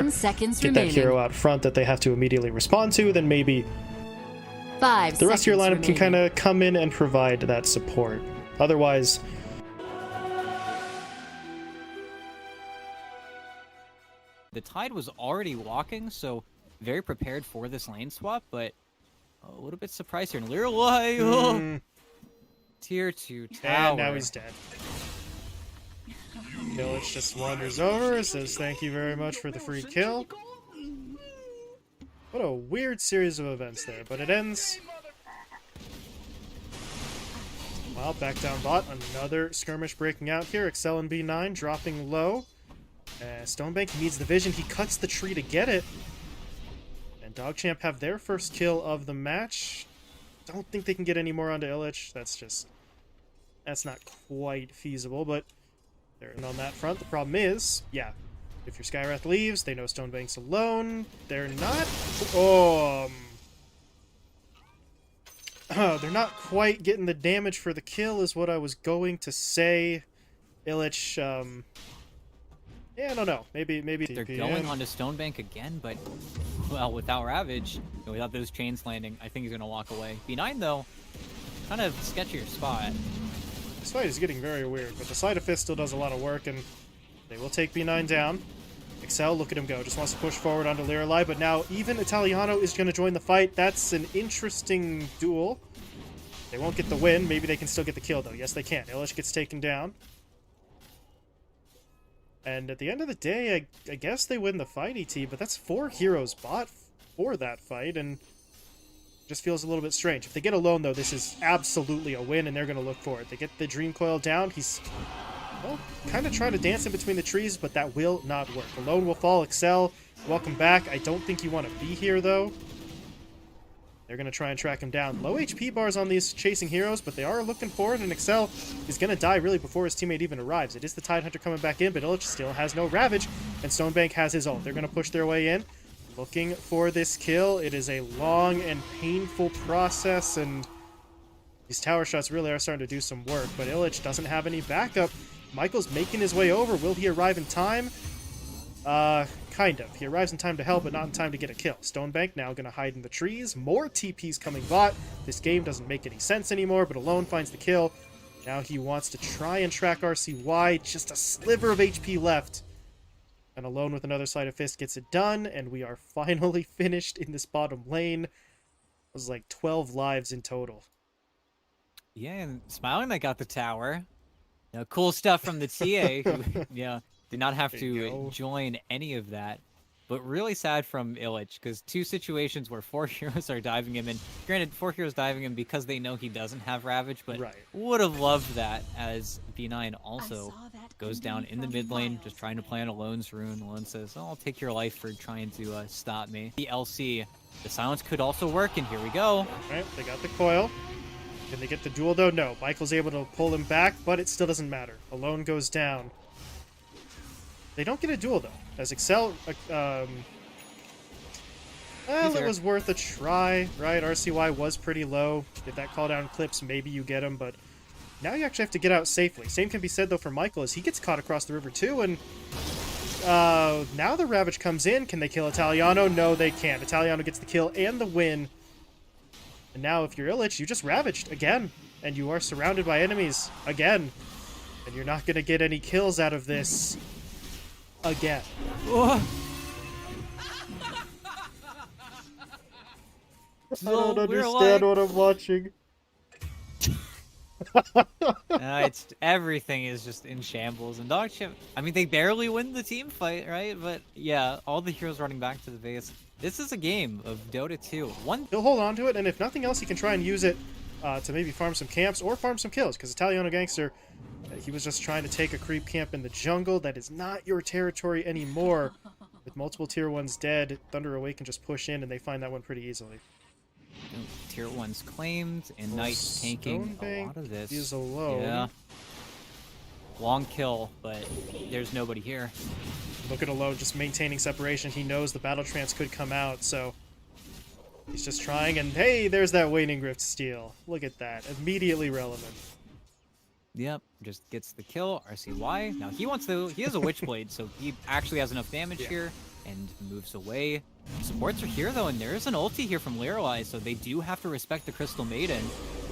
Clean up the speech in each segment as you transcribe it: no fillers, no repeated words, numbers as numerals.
10 seconds get remaining. that hero out front that they have to immediately respond to, then maybe 5 the rest of your lineup seconds can kind remaining. of come in and provide that support. Otherwise, the Tide was already walking, so very prepared for this lane swap, but a little bit surprised here. And Leroy, tier 2 tower. and now he's dead. Village just wanders over, says thank you very much for the free kill. What a weird series of events there, but it ends. Well, back down bot, another skirmish breaking out here. Excel and B9 dropping low. Stonebank needs the vision. He cuts the tree to get it. And DogChamp have their first kill of the match. Don't think they can get any more onto Illich. That's not quite feasible, but they're in on that front. The problem is, yeah, if your Skywrath leaves, they know Stonebank's alone. They're not... they're not quite getting the damage for the kill is what I was going to say. Illich, yeah, I don't know. Maybe They're going onto Stonebank again, but, well, without Ravage, without those chains landing, I think he's going to walk away. B9, though, kind of sketchier spot. This fight is getting very weird, but the Sleight of Fist still does a lot of work, and they will take B9 down. Excel, look at him go. Just wants to push forward onto Lirelai, but now even Italiano is going to join the fight. That's an interesting duel. They won't get the win. Maybe they can still get the kill, though. Yes, they can. Illich gets taken down. And at the end of the day, I guess they win the fight, ET, but that's 4 heroes bought for that fight, and just feels a little bit strange. If they get alone, though, this is absolutely a win, and they're going to look for it. They get the Dream Coil down. He's, well, kind of trying to dance in between the trees, but that will not work. Alone will fall. Excel, welcome back. I don't think you want to be here, though. They're going to try and track him down. Low HP bars on these chasing heroes, but they are looking for it, and Excel is going to die really before his teammate even arrives. It is the Tidehunter coming back in, but Illich still has no Ravage, and Stonebank has his ult. They're going to push their way in, looking for this kill. It is a long and painful process, and these tower shots really are starting to do some work, but Illich doesn't have any backup. Michael's making his way over. Will he arrive in time? Kind of. He arrives in time to help, but not in time to get a kill. Stonebank now going to hide in the trees. More TPs coming bot. This game doesn't make any sense anymore, but Alone finds the kill. Now he wants to try and track RCY. Just a sliver of HP left. And Alone with another Sleight of Fist gets it done, and we are finally finished in this bottom lane. It was like 12 lives in total. Yeah, and Smiling that got the tower. Cool stuff from the TA, who, did not have to join any of that. But really sad from Illich, because 2 situations where 4 heroes are diving him in. Granted, 4 heroes diving him because they know he doesn't have Ravage, but would have loved that as B9 also goes down in the mid lane, just trying to play on Alone's rune. Alone says, I'll take your life for trying to stop me. The LC, the silence could also work, and here we go. Alright, they got the coil. Can they get the duel, though? No. Michael's able to pull him back, but it still doesn't matter. Alone goes down. They don't get a duel, though. As Excel... well, it was worth a try, right? RCY was pretty low. If that call down clips, maybe you get him, but now you actually have to get out safely. Same can be said, though, for Michael, as he gets caught across the river, too, and now the Ravage comes in. Can they kill Italiano? No, they can't. Italiano gets the kill and the win. And now, if you're Illich, you just Ravaged again, and you are surrounded by enemies again, and you're not going to get any kills out of this again. Oh. I don't understand what I'm watching. Everything is just in shambles, and DogChamp, I mean, they barely win the team fight, right? But yeah, all the heroes running back to the base. This is a game of Dota 2. He'll hold on to it, and if nothing else, he can try and use it to maybe farm some camps or farm some kills, because Italiano Gangster, he was just trying to take a creep camp in the jungle. That is not your territory anymore. With multiple tier 1s dead, Thunder Awaken just push in, and they find that one pretty easily. Tier 1's claimed, and Knight tanking a lot of this. He's alone. Yeah. Long kill, but there's nobody here. Look at Alone just maintaining separation. He knows the battle trance could come out, so he's just trying, and hey, there's that Waning Rift steal. Look at that. Immediately relevant. Yep, just gets the kill. RCY. Now he has a Witchblade, so he actually has enough damage here. and moves away. Supports are here though, and there is an ulti here from Lirelai, so they do have to respect the Crystal Maiden.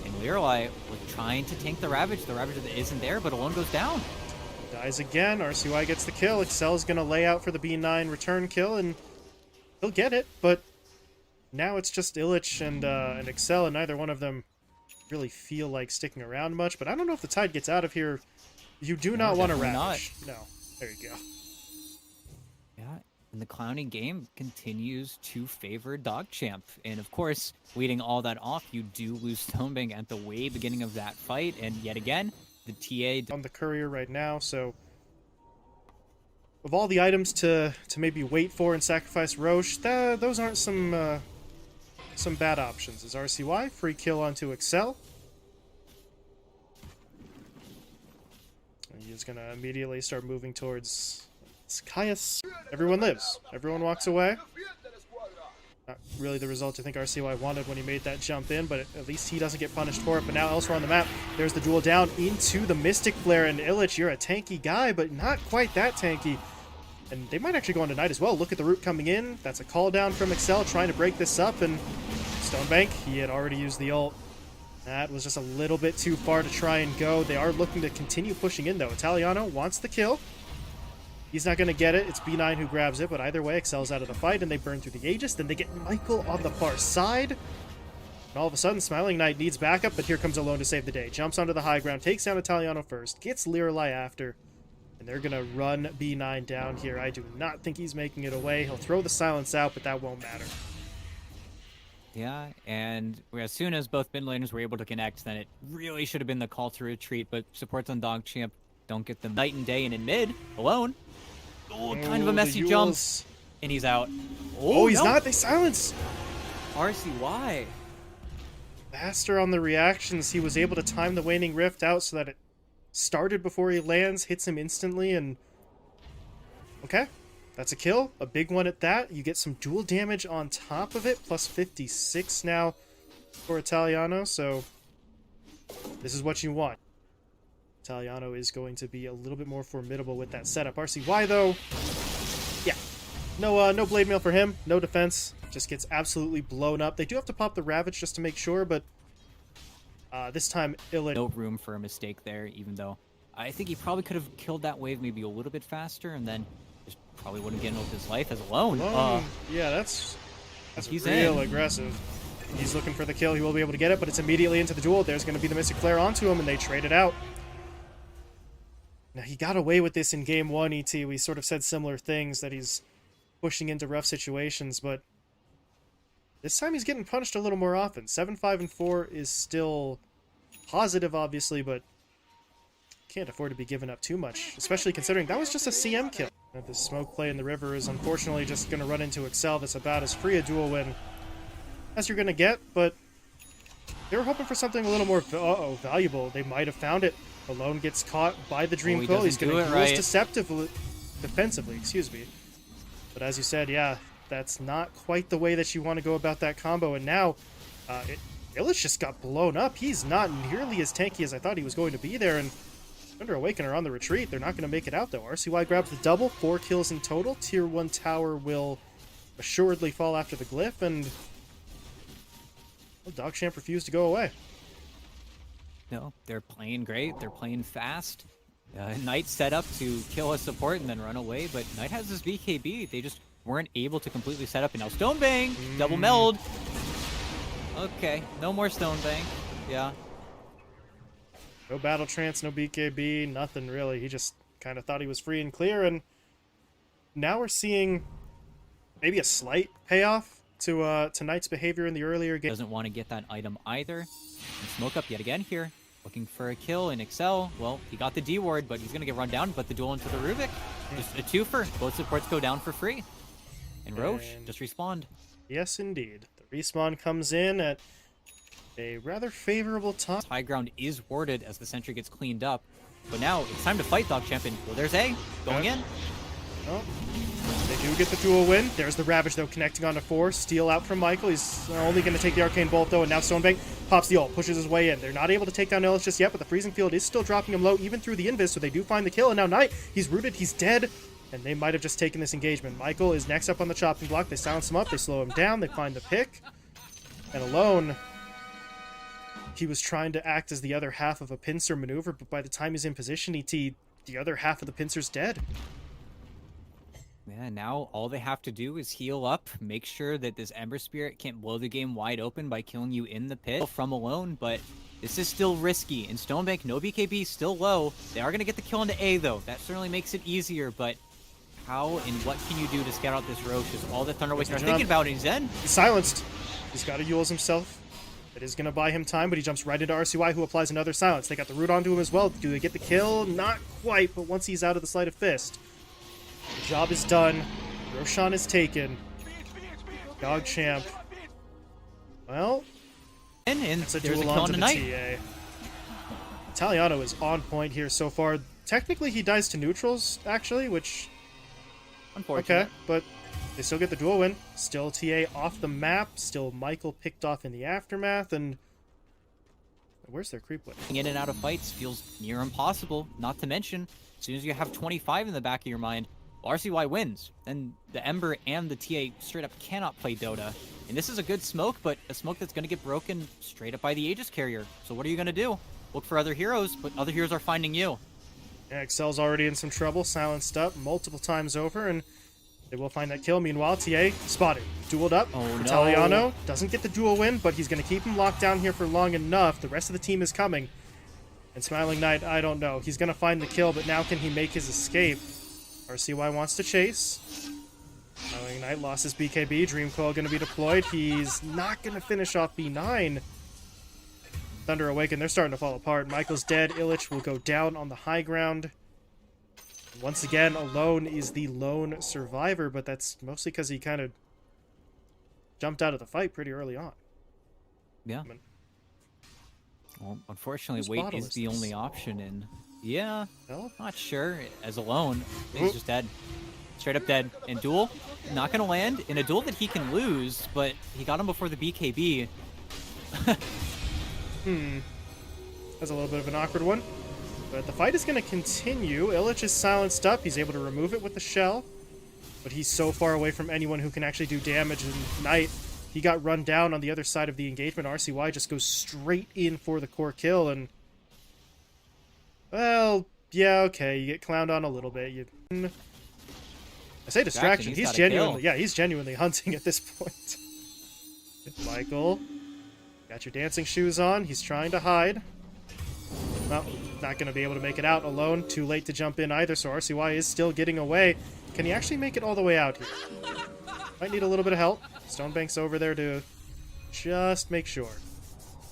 And Lirelai was trying to tank the Ravage. The Ravage isn't there, but Alone goes down. Dies again. RCY gets the kill. Excel's going to lay out for the B9 return kill, and he'll get it, but now it's just Illich and Excel, and neither one of them really feel like sticking around much. But I don't know if the Tide gets out of here. You do not want to Ravage. No. There you go. Yeah, and the Clowny game continues to favor DogChamp. And of course, leading all that off, you do lose Stonebank at the way beginning of that fight. And yet again, the TA... on the Courier right now, so... of all the items to maybe wait for and sacrifice Roche, those aren't some bad options. As RCY, free kill onto Excel. He is going to immediately start moving towards Caius. Everyone lives. Everyone walks away. Not really the result I think RCY wanted when he made that jump in, but at least he doesn't get punished for it. But now elsewhere on the map, there's the duel down into the Mystic Flare. And Illich, you're a tanky guy, but not quite that tanky. And they might actually go on tonight as well. Look at the route coming in. That's a call down from Excel trying to break this up. And Stonebank, he had already used the ult. That was just a little bit too far to try and go. They are looking to continue pushing in, though. Italiano wants the kill. He's not going to get it. It's B9 who grabs it, but either way, Excel's out of the fight, and they burn through the Aegis. Then they get Michael on the far side. And all of a sudden, Smiling Knight needs backup, but here comes Alone to save the day. Jumps onto the high ground, takes down Italiano first, gets Lirelai after, and they're going to run B9 down here. I do not think he's making it away. He'll throw the silence out, but that won't matter. Yeah, and as soon as both mid laners were able to connect, then it really should have been the call to retreat, but supports on DogChamp don't get them night and day, and in mid, Alone. Oh, kind of a messy jump, and he's out. Oh, he's not. They silence. RCY. Faster on the reactions. He was able to time the Waning Rift out so that it started before he lands, hits him instantly, and... okay. That's a kill. A big one at that. You get some dual damage on top of it, plus 56 now for Italiano, so this is what you want. Italiano is going to be a little bit more formidable with that setup. RCY, though, yeah. No blade mail for him. No defense. Just gets absolutely blown up. They do have to pop the Ravage just to make sure, but this time, Illich... no room for a mistake there, even though I think he probably could have killed that wave maybe a little bit faster, and then just probably wouldn't get in with his life as Alone. Yeah, that's he's real aggressive. He's looking for the kill. He will be able to get it, but it's immediately into the duel. There's going to be the Mystic Flare onto him, and they trade it out. Now, he got away with this in Game 1, ET. We sort of said similar things, that he's pushing into rough situations, but this time he's getting punished a little more often. 7-5-4 is still positive, obviously, but can't afford to be giving up too much, especially considering that was just a CM kill. The smoke play in the river is unfortunately just going to run into Excel. That's about as free a duel win as you're going to get, but they were hoping for something a little more valuable. They might have found it. Alone gets caught by the Dream Quill. He's going to duel defensively, excuse me. But as you said, yeah, that's not quite the way that you want to go about that combo. And now, Illich just got blown up. He's not nearly as tanky as I thought he was going to be there. And under Awaken are on the retreat. They're not going to make it out, though. RCY grabs the double, 4 kills in total. Tier 1 tower will assuredly fall after the glyph, and well, DogChamp refused to go away. No, they're playing great. They're playing fast. Knight set up to kill a support and then run away, but Knight has this BKB. They just weren't able to completely set up. And now Stonebank, double meld. Okay, no more Stonebank. Yeah. No battle trance, no BKB, nothing really. He just kind of thought he was free and clear, and now we're seeing maybe a slight payoff to Knight's behavior in the earlier game. Doesn't want to get that item either. And smoke up yet again here. Looking for a kill in Excel. Well, he got the D ward, but he's going to get run down. But the duel into the Rubik. Just a twofer. Both supports go down for free. And Roche just respawned. Yes, indeed. The respawn comes in at a rather favorable time. High ground is warded as the sentry gets cleaned up. But now it's time to fight DogChamp. Well, there's A going in. Oh, they do get the duel win. There's the Ravage, though, connecting onto 4. Steal out from Michael. He's only going to take the Arcane Bolt, though, and now Stonebank pops the ult, pushes his way in. They're not able to take down Ellis just yet, but the Freezing Field is still dropping him low, even through the Invis, so they do find the kill, and now Knight, he's rooted, he's dead. and they might have just taken this engagement. Michael is next up on the chopping block. They silence him up. They slow him down. They find the pick. And alone, he was trying to act as the other half of a pincer maneuver, but by the time he's in position, the other half of the pincer's dead. Yeah, now all they have to do is heal up, make sure that this Ember Spirit can't blow the game wide open by killing you in the pit from alone, but this is still risky. In Stonebank, no BKB, still low. They are going to get the kill into A, though. That certainly makes it easier, but how and what can you do to scout out this Roche is all that Thunderwake are thinking about, and he's in. He's silenced. He's got to Yules himself. It is going to buy him time, but he jumps right into RCY, who applies another silence. They got the root onto him as well. Do they get the kill? Not quite, but once he's out of the Sleight of Fist, the job is done. Roshan is taken. DogChamp. Well, And it's a there's a duel kill onto on the tonight. TA. Italiano is on point here so far. Technically, he dies to neutrals, actually, which... Unfortunate. Okay, but they still get the duel win. Still TA off the map. Still Michael picked off in the aftermath, and... Where's their creep win? In and out of fights feels near impossible, not to mention, as soon as you have 25 in the back of your mind, RCY wins. And the Ember and the TA straight up cannot play Dota. And this is a good smoke, but a smoke that's going to get broken straight up by the Aegis carrier. So what are you going to do? Look for other heroes, but other heroes are finding you. Yeah, Excel's already in some trouble, silenced up multiple times over, and they will find that kill. Meanwhile, TA spotted, dueled up. Oh, no. Italiano doesn't get the duel win, but he's going to keep him locked down here for long enough. The rest of the team is coming. And Smiling Knight, I don't know. He's going to find the kill, but now can he make his escape? RCY wants to chase. Smiling Knight lost his BKB. Dream Coil going to be deployed. He's not going to finish off B9. Thunder Awaken, they're starting to fall apart. Michael's dead. Illich will go down on the high ground. Once again, Alone is the lone survivor, but that's mostly because he kind of jumped out of the fight pretty early on. Yeah. I mean, Well, unfortunately, whose wait bottle is is the this? only option, and yeah, well, not sure. As Alone, he's just dead. Straight up dead. And Duel, not going to land in a duel that he can lose, but he got him before the BKB. that's a little bit of an awkward one. But the fight is going to continue. Illich is silenced up. He's able to remove it with the shell. But he's so far away from anyone who can actually do damage. And Knight, he got run down on the other side of the engagement. RCY just goes straight in for the core kill. And, well, yeah, okay. You get clowned on a little bit. I say distraction. He's genuinely, yeah, he's genuinely hunting at this point. Michael, got your dancing shoes on. He's trying to hide. Well, not going to be able to make it out alone. Too late to jump in either, so RCY is still getting away. Can he actually make it all the way out here? Might need a little bit of help. Stonebank's over there to just make sure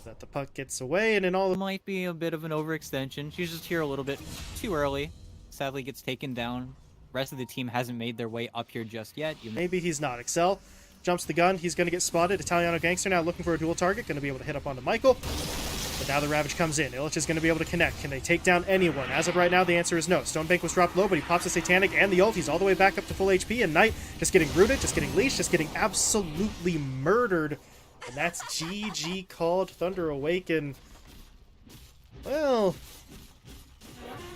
that the puck gets away, and in all... Might be a bit of an overextension. She's just here a little bit too early. Sadly gets taken down. Rest of the team hasn't made their way up here just yet. Maybe he's not. Excel jumps the gun. He's going to get spotted. Italiano Gangster now looking for a dual target. Going to be able to hit up onto Michael. But now the Ravage comes in. Illich is going to be able to connect. Can they take down anyone? As of right now, the answer is no. Stonebank was dropped low, but he pops the Satanic and the ult. He's all the way back up to full HP. And Knight just getting rooted, just getting leashed, just getting absolutely murdered. And that's GG called. Thunder Awaken. Well...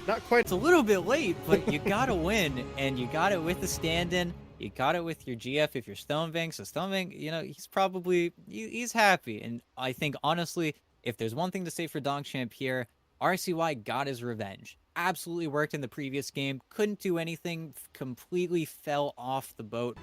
not quite. It's a little bit late, but you gotta win, and you got it with the stand-in. You got it with your GF if you're Stonebank. So Stonebank, you know, he's probably he's happy. And I think honestly, if there's one thing to say for DogChamp here, RCY got his revenge. Absolutely worked in the previous game. Couldn't do anything. Completely fell off the boat.